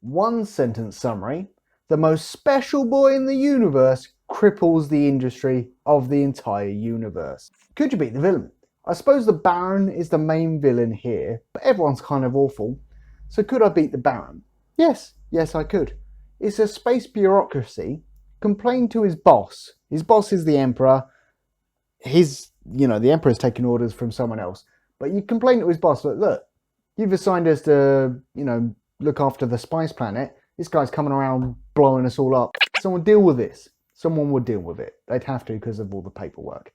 One sentence summary: the most special boy in the universe cripples the industry of the entire universe. Could you beat the villain? I suppose the Baron is the main villain here, but everyone's kind of awful. So could I beat the Baron? Yes, I could. It's a space bureaucracy. Complain to his boss. His boss is the Emperor. The Emperor's taking orders from someone else. But you complain to his boss, look, you've assigned us to, look after the spice planet. This guy's coming around blowing us all up. Someone deal with this. Someone would deal with it. They'd have to because of all the paperwork.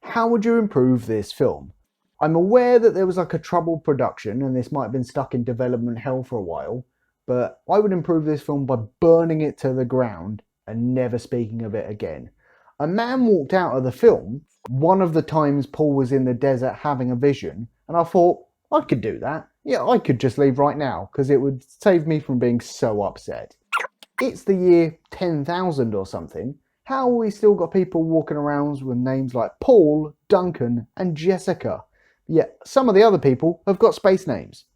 How would you improve this film? I'm aware that there was like a troubled production and this might have been stuck in development hell for a while, but I would improve this film by burning it to the ground and never speaking of it again. A man walked out of the film one of the times Paul was in the desert having a vision, and I thought, I could do that. Yeah, I could just leave right now because it would save me from being so upset. It's the year 10,000 or something. How have we still got people walking around with names like Paul, Duncan and Jessica? Yet some of the other people have got space names.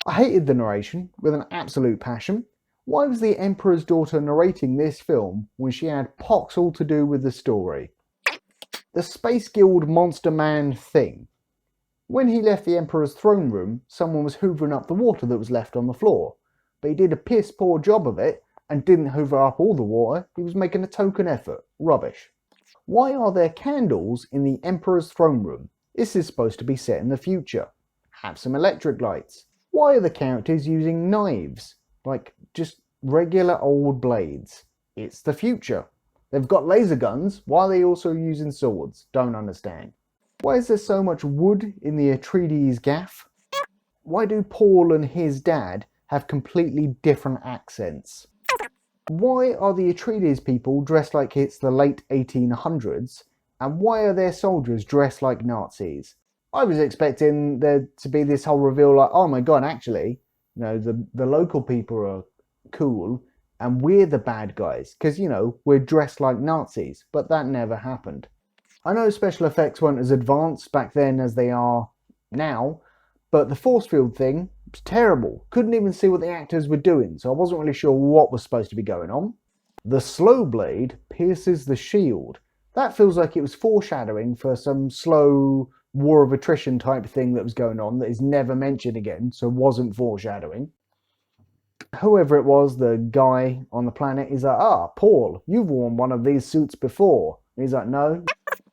I hated the narration with an absolute passion. Why was the Emperor's daughter narrating this film when she had pox all to do with the story? The Space Guild Monster Man thing. When he left the Emperor's throne room, someone was hoovering up the water that was left on the floor. But he did a piss poor job of it and didn't hoover up all the water. He was making a token effort. Rubbish. Why are there candles in the Emperor's throne room? This is supposed to be set in the future. Have some electric lights. Why are the characters using knives? Like just regular old blades. It's the future. They've got laser guns. Why are they also using swords? Don't understand. Why is there so much wood in the Atreides gaff? Why do Paul and his dad have completely different accents? Why are the Atreides people dressed like it's the late 1800s? And why are their soldiers dressed like Nazis? I was expecting there to be this whole reveal like, oh my god, actually, the local people are cool and we're the bad guys because, we're dressed like Nazis. But that never happened. I know special effects weren't as advanced back then as they are now, but the force field thing was terrible. Couldn't even see what the actors were doing, so I wasn't really sure what was supposed to be going on. The slow blade pierces the shield. That feels like it was foreshadowing for some slow war of attrition type thing that was going on that is never mentioned again, so wasn't foreshadowing. Whoever it was, the guy on the planet, is like, Paul, you've worn one of these suits before. And he's like, no,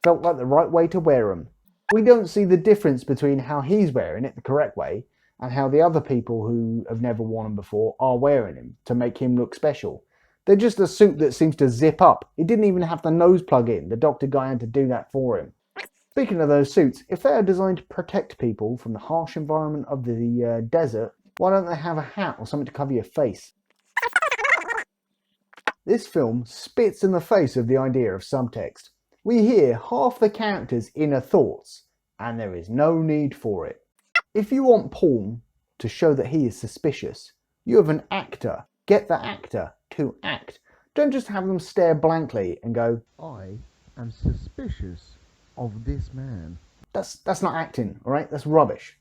felt like the right way to wear them. We don't see the difference between how he's wearing it the correct way and how the other people who have never worn them before are wearing him to make him look special. They're just a suit that seems to zip up. It didn't even have the nose plug in. The doctor guy had to do that for him. Speaking of those suits, if they are designed to protect people from the harsh environment of the desert, why don't they have a hat or something to cover your face? This film spits in the face of the idea of subtext. We hear half the character's inner thoughts, and there is no need for it. If you want Paul to show that he is suspicious, you have an actor. Get the actor to act. Don't just have them stare blankly and go, I am suspicious of this man. That's not acting, alright? That's rubbish.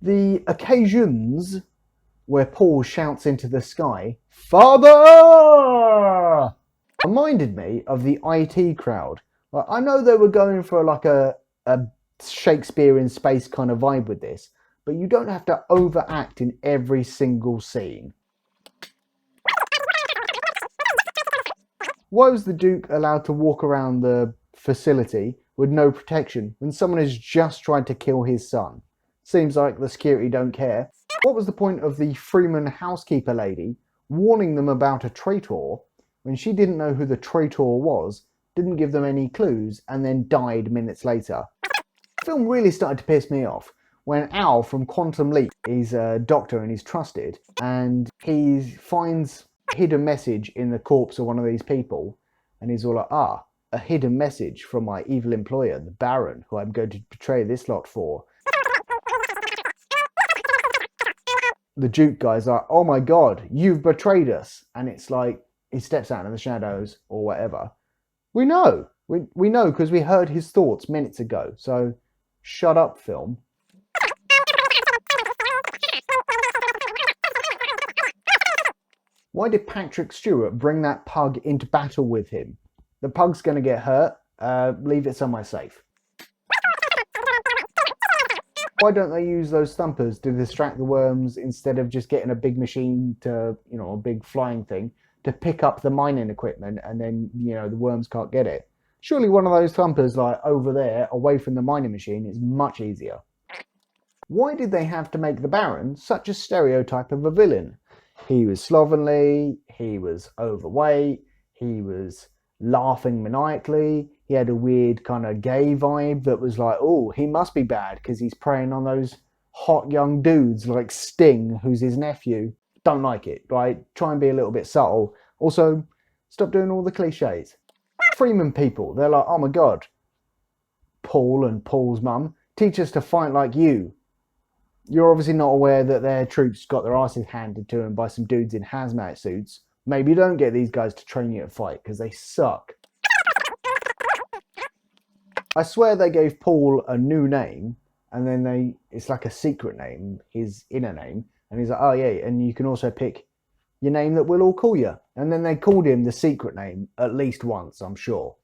The occasions where Paul shouts into the sky, Father! Reminded me of the IT crowd. Like, I know they were going for like a Shakespeare in space kind of vibe with this, but you don't have to overact in every single scene. Why was the Duke allowed to walk around the facility with no protection when someone has just tried to kill his son? Seems like the security don't care. What was the point of the Freeman housekeeper lady warning them about a traitor when she didn't know who the traitor was, didn't give them any clues, and then died minutes later? The film really started to piss me off when Al from Quantum Leap is a doctor and he's trusted, and he finds a hidden message in the corpse of one of these people, and he's all like, a hidden message from my evil employer, the Baron, who I'm going to betray this lot for. The Duke guy's like, oh my god, you've betrayed us. And it's like, he steps out in the shadows or whatever. We know. We know because we heard his thoughts minutes ago. So, shut up, film. Why did Patrick Stewart bring that pug into battle with him? The pug's going to get hurt. Leave it somewhere safe. Why don't they use those thumpers to distract the worms instead of just getting a big machine to, a big flying thing to pick up the mining equipment and then, the worms can't get it? Surely one of those thumpers, like over there, away from the mining machine, is much easier. Why did they have to make the Baron such a stereotype of a villain? He was slovenly, he was overweight, he was laughing maniacally, he had a weird kind of gay vibe that was like, oh, he must be bad because he's preying on those hot young dudes like Sting, who's his nephew. Don't like it, right? Try and be a little bit subtle. Also, stop doing all the cliches. Freeman people, they're like, oh my god, Paul and Paul's mum, teach us to fight like you. You're obviously not aware that their troops got their asses handed to them by some dudes in hazmat suits. Maybe you don't get these guys to train you to fight because they suck. I swear they gave Paul a new name and then it's like a secret name, his inner name. And he's like, oh yeah, and you can also pick your name that we'll all call you. And then they called him the secret name at least once, I'm sure.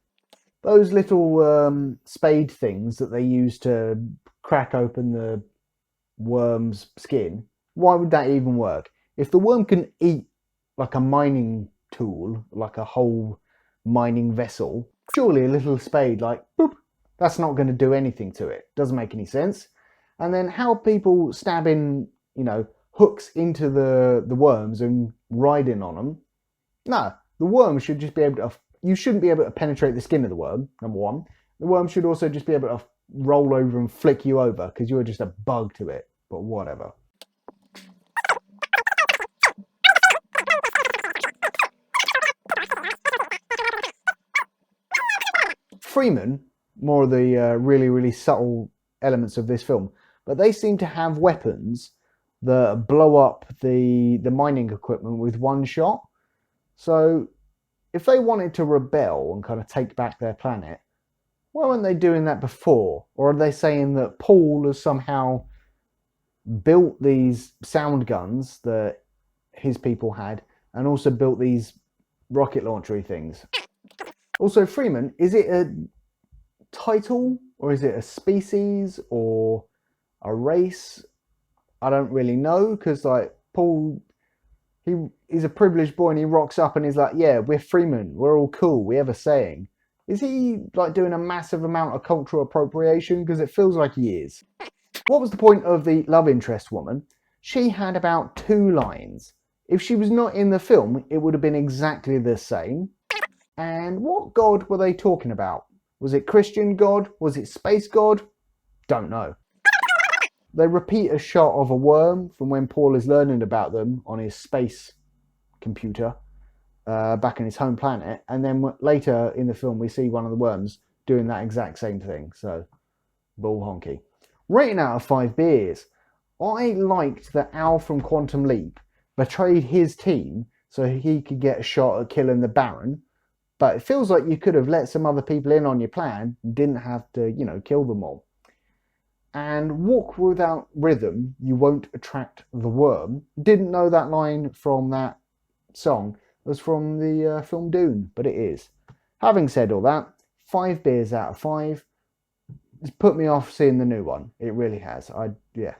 Those little spade things that they use to crack open the worm's skin, why would that even work? If the worm can eat like a mining tool, like a whole mining vessel, surely a little spade like boop, that's not going to do anything to it. Doesn't make any sense. And then how people stabbing hooks into the worms and riding on them? No, the worm should just be able to, you shouldn't be able to penetrate the skin of the worm, number one. The worm should also just be able to roll over and flick you over because you're just a bug to it, but whatever. Freeman, more of the really, really subtle elements of this film, but they seem to have weapons that blow up the mining equipment with one shot. So if they wanted to rebel and kind of take back their planet, why weren't they doing that before? Or are they saying that Paul has somehow built these sound guns that his people had and also built these rocket launchery things? Also, Freeman, is it a title or is it a species or a race? I don't really know, because like Paul, he's a privileged boy and he rocks up and he's like, yeah, we're Freeman, we're all cool, we have a saying. Is he like doing a massive amount of cultural appropriation? Because it feels like he is. What was the point of the love interest woman? She had about 2 lines. If she was not in the film, it would have been exactly the same. And what god were they talking about? Was it Christian god? Was it space god? Don't know. They repeat a shot of a worm from when Paul is learning about them on his space computer back on his home planet. And then later in the film, we see one of the worms doing that exact same thing. So, bull honky. Rating out of 5 beers. I liked that Al from Quantum Leap betrayed his team so he could get a shot at killing the Baron. But it feels like you could have let some other people in on your plan and didn't have to, kill them all. And walk without rhythm, you won't attract the worm. Didn't know that line from that song. It was from the film Dune, but it is. Having said all that, 5 beers out of 5. It's put me off seeing the new one. It really has. Yeah.